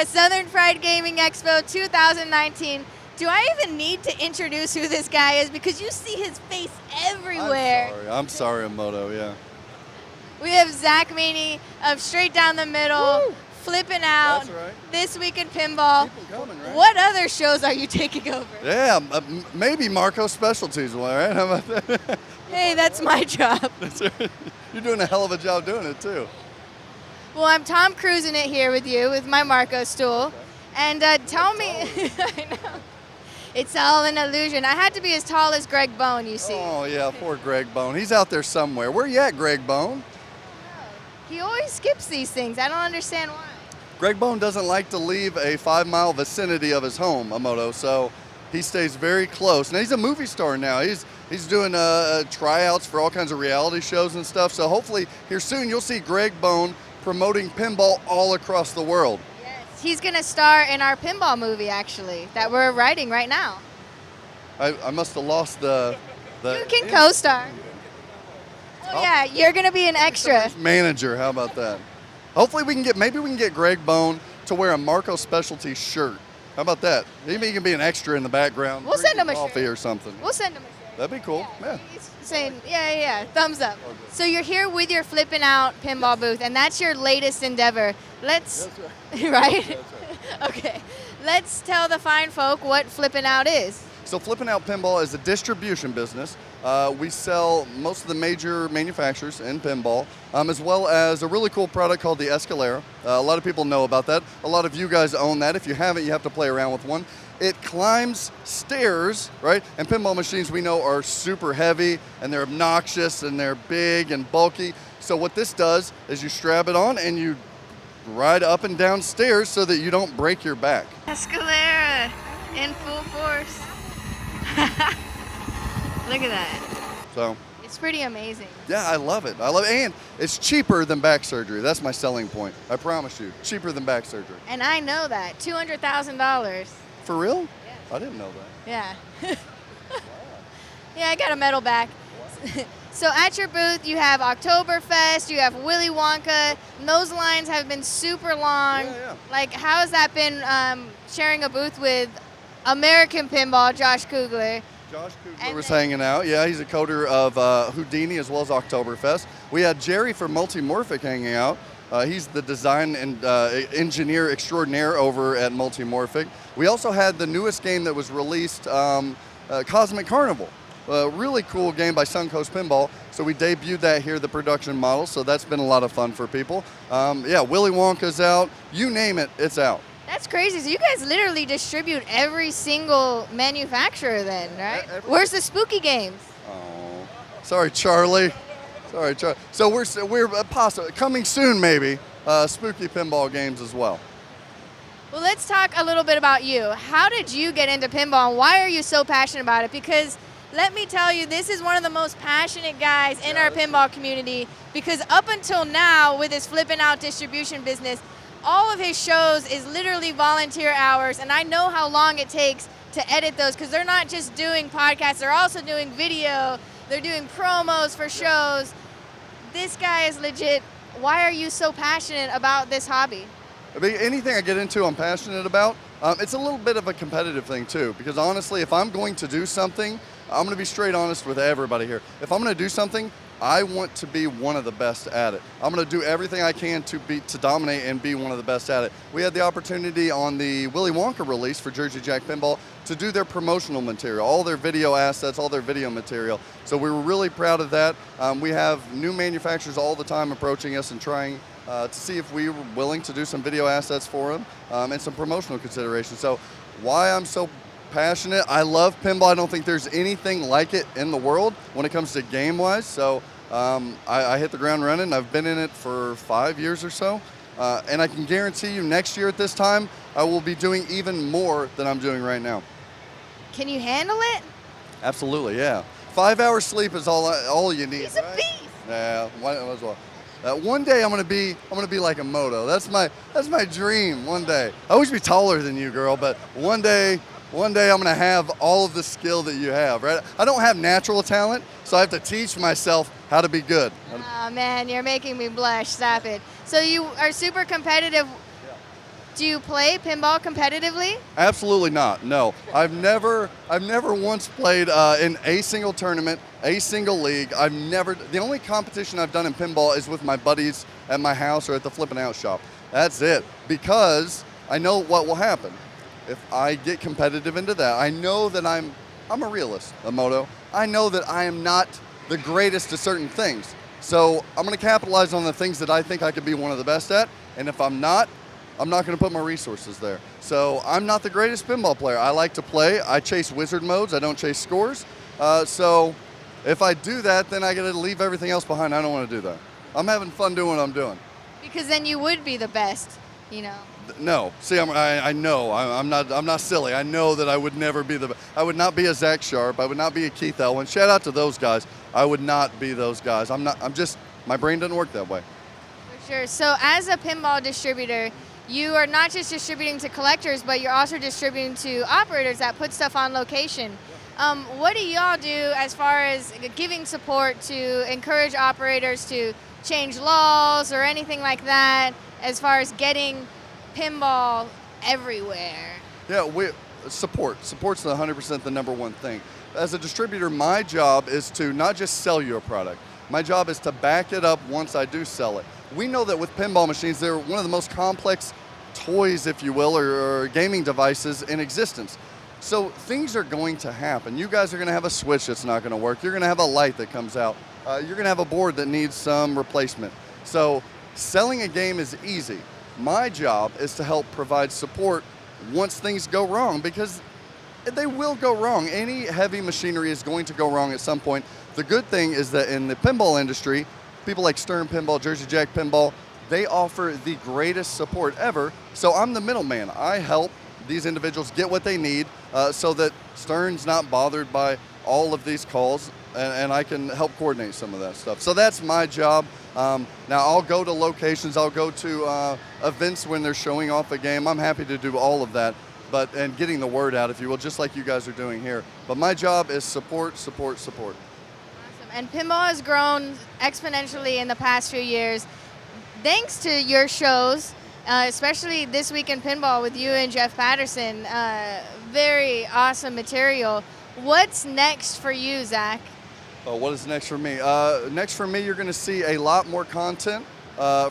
at Southern Fried Gaming Expo 2019. Do I even need to introduce who this guy is? Because you see his face everywhere. I'm sorry, Moto, yeah. We have Zach Meny of Straight Down the Middle, Woo! Flipping Out, That's right. This Week in Pinball. People coming, right? What other shows are you taking over? Yeah, maybe Marco's Specialties one, right? How about that? Hey, that's my job. You're doing a hell of a job doing it, too. Well, I'm Tom Cruising it here with you with my Marco stool. And tell me, I know, it's all an illusion. I had to be as tall as Greg Bone, you see. Oh, yeah, poor Greg Bone. He's out there somewhere. Where you at, Greg Bone? He always skips these things. I don't understand why. Greg Bone doesn't like to leave a 5-mile vicinity of his home, Amoto, so he stays very close. Now, he's a movie star now. He's doing tryouts for all kinds of reality shows and stuff, so hopefully here soon you'll see Greg Bone promoting pinball all across the world. Yes, he's going to star in our pinball movie, actually, that we're writing right now. I must have lost the You can co-star. Oh, yeah, you're going to be an extra. Manager, how about that? Hopefully maybe we can get Greg Bone to wear a Marco Specialty shirt. How about that? Maybe he can be an extra in the background. We'll send him a coffee shirt. or something. We'll send him a shirt. That'd be cool. Yeah. He's saying, yeah, thumbs up. Okay. So you're here with your Flippin' Out pinball booth, and that's your latest endeavor. That's right. Right? That's right. Okay. Let's tell the fine folk what Flippin' Out is. So Flippin' Out Pinball is a distribution business. We sell most of the major manufacturers in pinball, as well as a really cool product called the Escalera. A lot of people know about that. A lot of you guys own that. If you haven't, you have to play around with one. It climbs stairs, right? And pinball machines we know are super heavy and they're obnoxious and they're big and bulky. So what this does is you strap it on and you ride up and down stairs so that you don't break your back. Escalera in full force. Look at that. So it's pretty amazing. Yeah, I love it. And it's cheaper than back surgery. That's my selling point. I promise you, cheaper than back surgery. And I know that. $200,000. For real? Yes. I didn't know that. Yeah. Yeah, I got a medal back. So at your booth, you have Oktoberfest, you have Willy Wonka, and those lines have been super long. Yeah. Like, how has that been sharing a booth with American Pinball, Josh Kugler? Josh Kugler was hanging out. Yeah, he's a coder of Houdini as well as Oktoberfest. We had Jerry from Multimorphic hanging out. He's the design and engineer extraordinaire over at Multimorphic. We also had the newest game that was released, Cosmic Carnival. A really cool game by Suncoast Pinball. So we debuted that here, the production model. So that's been a lot of fun for people. Yeah, Willy Wonka's out. You name it, it's out. That's crazy. So you guys literally distribute every single manufacturer then, right? Where's the spooky games? Oh, sorry, Charlie. Sorry, Charlie. So we're possibly coming soon, maybe, spooky pinball games as well. Well, let's talk a little bit about you. How did you get into pinball, and why are you so passionate about it? Because let me tell you, this is one of the most passionate guys in our pinball community, because up until now, with his Flippin' Out distribution business, all of his shows is literally volunteer hours, and I know how long it takes to edit those, because they're not just doing podcasts, they're also doing video, they're doing promos for shows. This guy is legit. Why are you so passionate about this hobby? I mean, anything I get into, I'm passionate about. It's a little bit of a competitive thing too, because honestly, if I'm going to do something, I'm going to be straight honest with everybody here. If I'm going to do something, I want to be one of the best at it. I'm going to do everything I can to dominate and be one of the best at it. We had the opportunity on the Willy Wonka release for Jersey Jack Pinball to do their promotional material, all their video assets, all their video material. So we were really proud of that. We have new manufacturers all the time approaching us and trying to see if we were willing to do some video assets for them and some promotional considerations. So why I'm so passionate, I love pinball. I don't think there's anything like it in the world when it comes to game-wise. So I hit the ground running. I've been in it for 5 years or so. And I can guarantee you next year at this time, I will be doing even more than I'm doing right now. Can you handle it? Absolutely, yeah. 5 hours sleep is all you need. He's a beast. Yeah, might as well. One day I'm gonna be like a Moto. That's my dream. One day. I wish to be taller than you, girl, but one day I'm gonna have all of the skill that you have. Right? I don't have natural talent, so I have to teach myself how to be good. Oh man, you're making me blush. Stop it. So you are super competitive. Do you play pinball competitively? Absolutely not. No, I've never once played in a single tournament, a single league. The only competition I've done in pinball is with my buddies at my house or at the Flippin' Out shop. That's it, because I know what will happen if I get competitive into that. I know that I'm a realist, Emoto. I know that I am not the greatest at certain things. So I'm going to capitalize on the things that I think I could be one of the best at, and if I'm not going to put my resources there. So I'm not the greatest pinball player. I like to play. I chase wizard modes. I don't chase scores. So if I do that, then I got to leave everything else behind. I don't want to do that. I'm having fun doing what I'm doing. Because then you would be the best, you know. No, see, I know. I'm not silly. I know that I would never be I would not be a Zach Sharp. I would not be a Keith Elwin. Shout out to those guys. I would not be those guys. My brain doesn't work that way. For sure. So as a pinball distributor, you are not just distributing to collectors, but you're also distributing to operators that put stuff on location. What do y'all do as far as giving support to encourage operators to change laws or anything like that, as far as getting pinball everywhere? Yeah, support's 100% the number one thing. As a distributor, my job is to not just sell you a product. My job is to back it up once I do sell it. We know that with pinball machines, they're one of the most complex toys, if you will, or gaming devices in existence. So things are going to happen. You guys are going to have a switch that's not going to work. You're going to have a light that comes out. You're going to have a board that needs some replacement. So selling a game is easy. My job is to help provide support once things go wrong, because they will go wrong. Any heavy machinery is going to go wrong at some point. The good thing is that in the pinball industry, people like Stern Pinball, Jersey Jack Pinball, they offer the greatest support ever. So I'm the middleman. I help these individuals get what they need so that Stern's not bothered by all of these calls, and I can help coordinate some of that stuff. So that's my job. Now I'll go to locations, I'll go to events when they're showing off a game. I'm happy to do all of that, and getting the word out, if you will, just like you guys are doing here. But my job is support. Awesome. And pinball has grown exponentially in the past few years, thanks to your shows, especially This Week in Pinball with you and Jeff Patterson. Very awesome material. What's next for you, Zach? What is next for me? Next for me, you're going to see a lot more content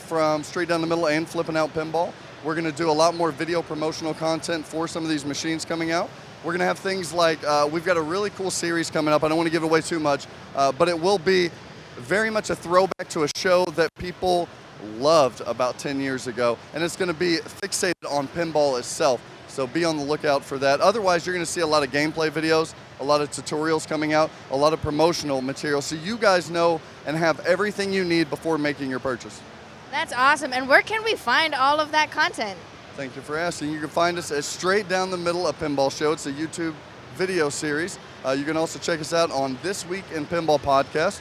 from Straight Down the Middle and Flippin' Out Pinball. We're going to do a lot more video promotional content for some of these machines coming out. We're going to have things like, we've got a really cool series coming up. I don't want to give away too much, but it will be very much a throwback to a show that people loved about 10 years ago, and it's going to be fixated on pinball itself. So be on the lookout for that. Otherwise, you're going to see a lot of gameplay videos, a lot of tutorials coming out, a lot of promotional material, so you guys know and have everything you need before making your purchase. That's awesome. And where can we find all of that content? Thank you for asking. You can find us at Straight Down the Middle, a pinball show. It's a YouTube video series. You can also check us out on This Week in Pinball podcast.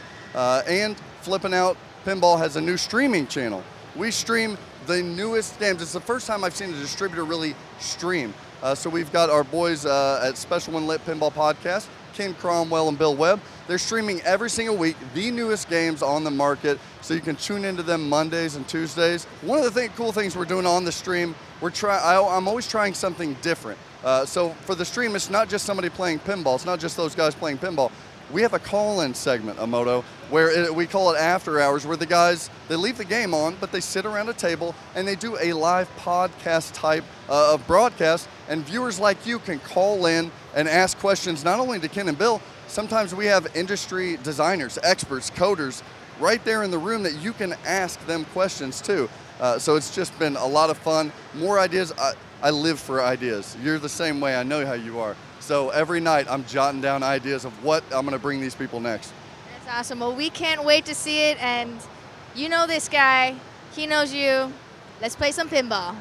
And Flippin' Out Pinball has a new streaming channel. We stream the newest games. It's the first time I've seen a distributor really stream. So we've got our boys at Special One Lit Pinball Podcast, Ken Cromwell and Bill Webb. They're streaming every single week the newest games on the market, so you can tune into them Mondays and Tuesdays. One of the cool things we're doing on the stream, I'm always trying something different. So for the stream, it's not just somebody playing pinball. It's not just those guys playing pinball. We have a call-in segment, Emoto, where we call it After Hours, where the guys, they leave the game on, but they sit around a table and they do a live podcast type of broadcast, and viewers like you can call in and ask questions not only to Ken and Bill. Sometimes we have industry designers, experts, coders right there in the room that you can ask them questions too. So it's just been a lot of fun. More ideas. I live for ideas. You're the same way. I know how you are. So every night I'm jotting down ideas of what I'm going to bring these people next. That's awesome. Well, we can't wait to see it. And you know this guy. He knows you. Let's play some pinball.